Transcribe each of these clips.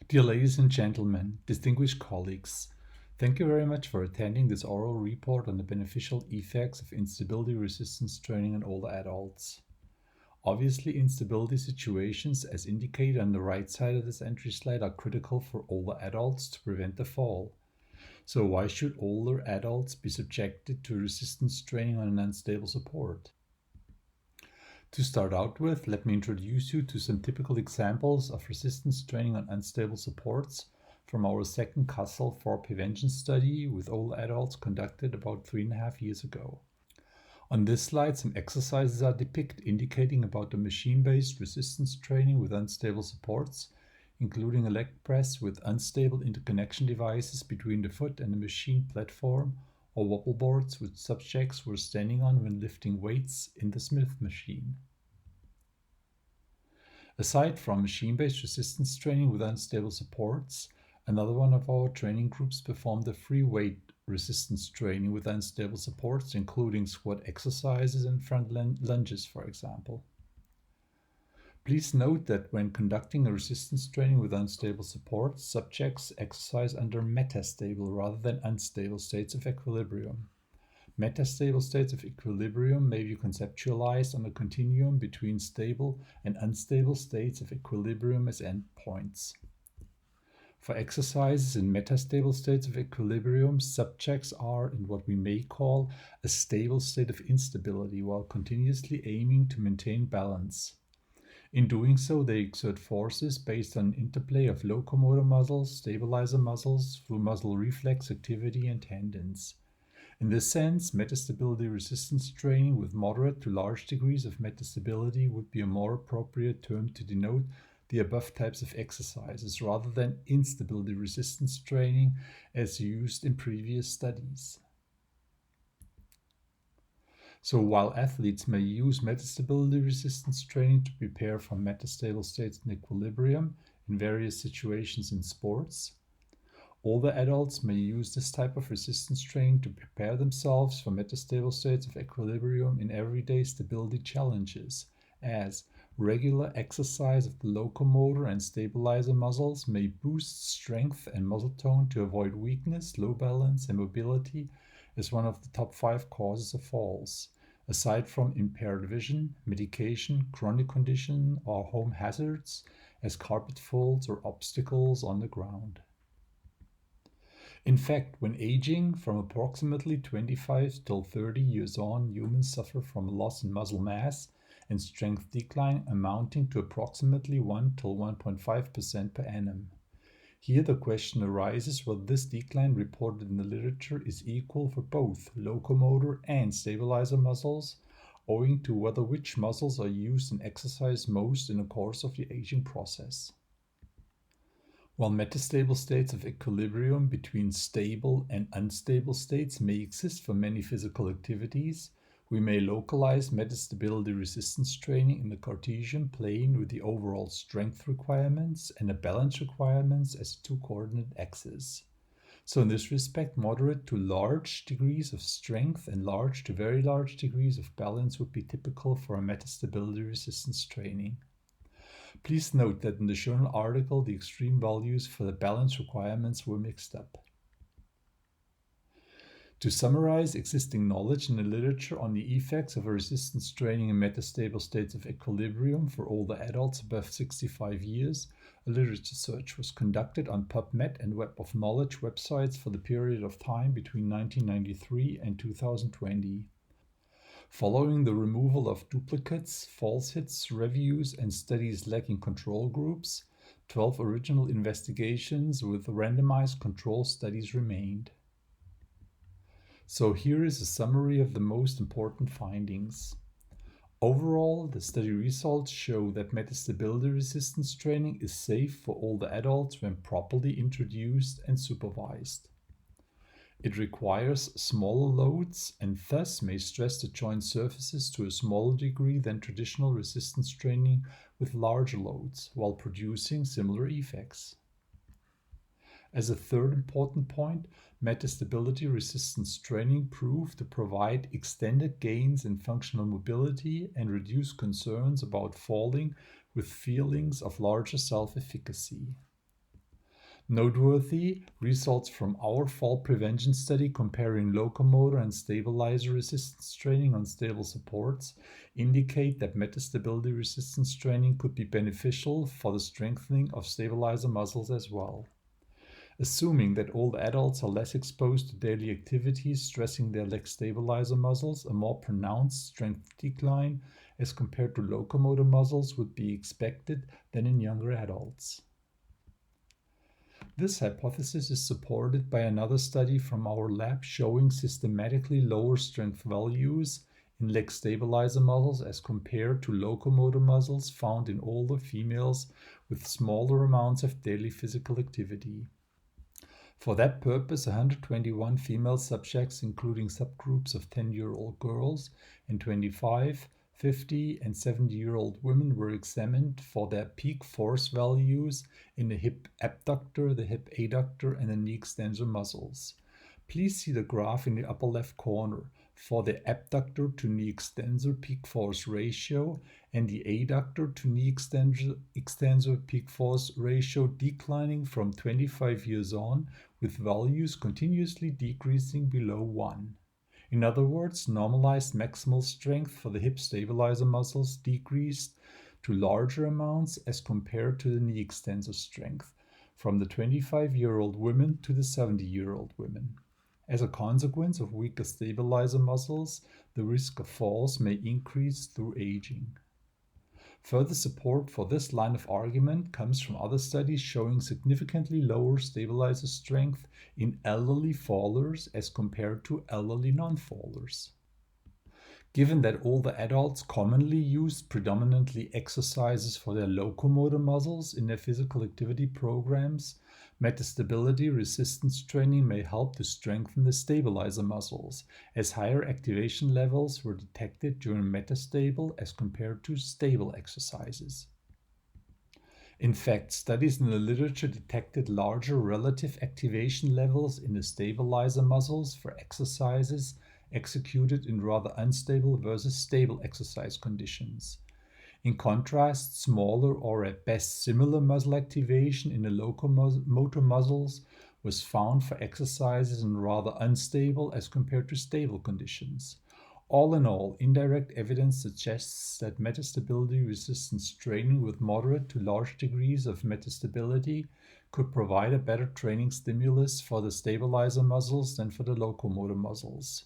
Dear ladies and gentlemen, distinguished colleagues, thank you very much for attending this oral report on the beneficial effects of instability resistance training in older adults. Obviously, instability situations, as indicated on the right side of this entry slide, are critical for older adults to prevent the fall. So why should older adults be subjected to resistance training on an unstable support? To start out with, let me introduce you to some typical examples of resistance training on unstable supports from our second Kassel fall prevention study with older adults conducted about 3.5 years ago. On this slide, some exercises are depicted indicating about the machine-based resistance training with unstable supports, including a leg press with unstable interconnection devices between the foot and the machine platform, or wobble boards which subjects were standing on when lifting weights in the Smith machine. Aside from machine-based resistance training with unstable supports, another one of our training groups performed the free weight resistance training with unstable supports, including squat exercises and front lunges, for example. Please note that when conducting a resistance training with unstable supports, subjects exercise under metastable rather than unstable states of equilibrium. Metastable states of equilibrium may be conceptualized on a continuum between stable and unstable states of equilibrium as endpoints. For exercises in metastable states of equilibrium, subjects are in what we may call a stable state of instability while continuously aiming to maintain balance. In doing so, they exert forces based on interplay of locomotor muscles, stabilizer muscles, through muscle reflex activity and tendons. In this sense, metastability resistance training with moderate to large degrees of metastability would be a more appropriate term to denote the above types of exercises rather than instability resistance training as used in previous studies. So while athletes may use metastability resistance training to prepare for metastable states in equilibrium in various situations in sports, older adults may use this type of resistance training to prepare themselves for metastable states of equilibrium in everyday stability challenges, as regular exercise of the locomotor and stabilizer muscles may boost strength and muscle tone to avoid weakness, low balance, and mobility as one of the top 5 causes of falls, aside from impaired vision, medication, chronic condition, or home hazards as carpet falls or obstacles on the ground. In fact, when aging, from approximately 25 till 30 years on, humans suffer from a loss in muscle mass and strength decline amounting to approximately 1 till 1.5% per annum. Here the question arises whether this decline reported in the literature is equal for both locomotor and stabilizer muscles, owing to whether which muscles are used and exercised most in the course of the aging process. While metastable states of equilibrium between stable and unstable states may exist for many physical activities, we may localize metastability resistance training in the Cartesian plane with the overall strength requirements and the balance requirements as 2 coordinate axes. So in this respect, moderate to large degrees of strength and large to very large degrees of balance would be typical for a metastability resistance training. Please note that in the journal article, the extreme values for the balance requirements were mixed up. To summarize existing knowledge in the literature on the effects of a resistance training in metastable states of equilibrium for older adults above 65 years, a literature search was conducted on PubMed and Web of Knowledge websites for the period of time between 1993 and 2020. Following the removal of duplicates, false hits, reviews, and studies lacking control groups, 12 original investigations with randomized control studies remained. So here is a summary of the most important findings. Overall, the study results show that metastability resistance training is safe for older adults when properly introduced and supervised. It requires smaller loads and thus may stress the joint surfaces to a smaller degree than traditional resistance training with larger loads, while producing similar effects. As a third important point, metastability resistance training proved to provide extended gains in functional mobility and reduce concerns about falling with feelings of larger self-efficacy. Noteworthy, results from our fall prevention study comparing locomotor and stabilizer resistance training on stable supports indicate that metastability resistance training could be beneficial for the strengthening of stabilizer muscles as well. Assuming that all adults are less exposed to daily activities stressing their leg stabilizer muscles, a more pronounced strength decline as compared to locomotor muscles would be expected than in younger adults. This hypothesis is supported by another study from our lab showing systematically lower strength values in leg stabilizer muscles as compared to locomotor muscles found in older females with smaller amounts of daily physical activity. For that purpose, 121 female subjects, including subgroups of 10-year-old girls and 25, 50, and 70-year-old women, were examined for their peak force values in the hip abductor, the hip adductor, and the knee extensor muscles. Please see the graph in the upper left corner for the abductor to knee extensor peak force ratio and the adductor to knee extensor peak force ratio declining from 25 years on, with values continuously decreasing below 1. In other words, normalized maximal strength for the hip stabilizer muscles decreased to larger amounts as compared to the knee extensor strength, from the 25-year-old women to the 70-year-old women. As a consequence of weaker stabilizer muscles, the risk of falls may increase through aging. Further support for this line of argument comes from other studies showing significantly lower stabilizer strength in elderly fallers as compared to elderly non-fallers. Given that older adults commonly use predominantly exercises for their locomotor muscles in their physical activity programs, metastability resistance training may help to strengthen the stabilizer muscles, as higher activation levels were detected during metastable as compared to stable exercises. In fact, studies in the literature detected larger relative activation levels in the stabilizer muscles for exercises executed in rather unstable versus stable exercise conditions. In contrast, smaller or at best similar muscle activation in the locomotor muscles was found for exercises in rather unstable as compared to stable conditions. All in all, indirect evidence suggests that metastability resistance training with moderate to large degrees of metastability could provide a better training stimulus for the stabilizer muscles than for the locomotor muscles.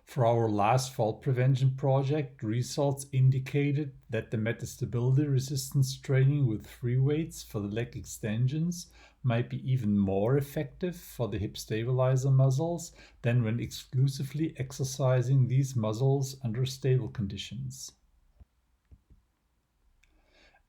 For our last fall prevention project, results indicated that the metastability resistance training with free weights for the leg extensions might be even more effective for the hip stabilizer muscles than when exclusively exercising these muscles under stable conditions.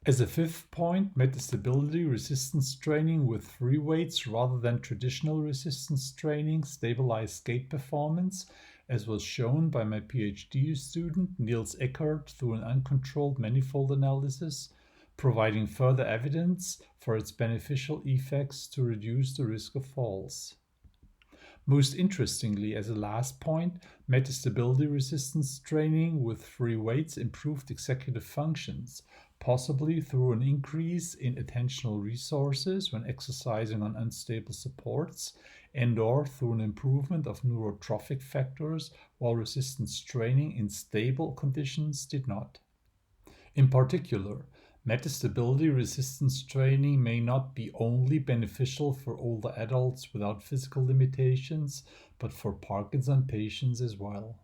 As a fifth point, metastability resistance training with free weights rather than traditional resistance training stabilized gait performance, as was shown by my PhD student Niels Eckert through an uncontrolled manifold analysis, providing further evidence for its beneficial effects to reduce the risk of falls. Most interestingly, as a last point, metastability resistance training with free weights improved executive functions, possibly through an increase in attentional resources when exercising on unstable supports, and/or through an improvement of neurotrophic factors, while resistance training in stable conditions did not. In particular, metastability resistance training may not be only beneficial for older adults without physical limitations, but for Parkinson patients as well.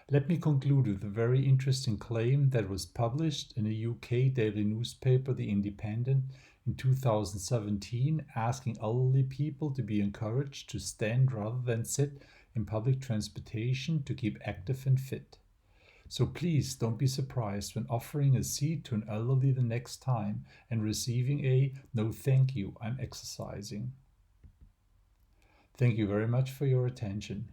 Let me conclude with a very interesting claim that was published in a UK daily newspaper, The Independent, in 2017, asking elderly people to be encouraged to stand rather than sit in public transportation to keep active and fit. So please don't be surprised when offering a seat to an elderly the next time and receiving a "no thank you, I'm exercising." Thank you very much for your attention.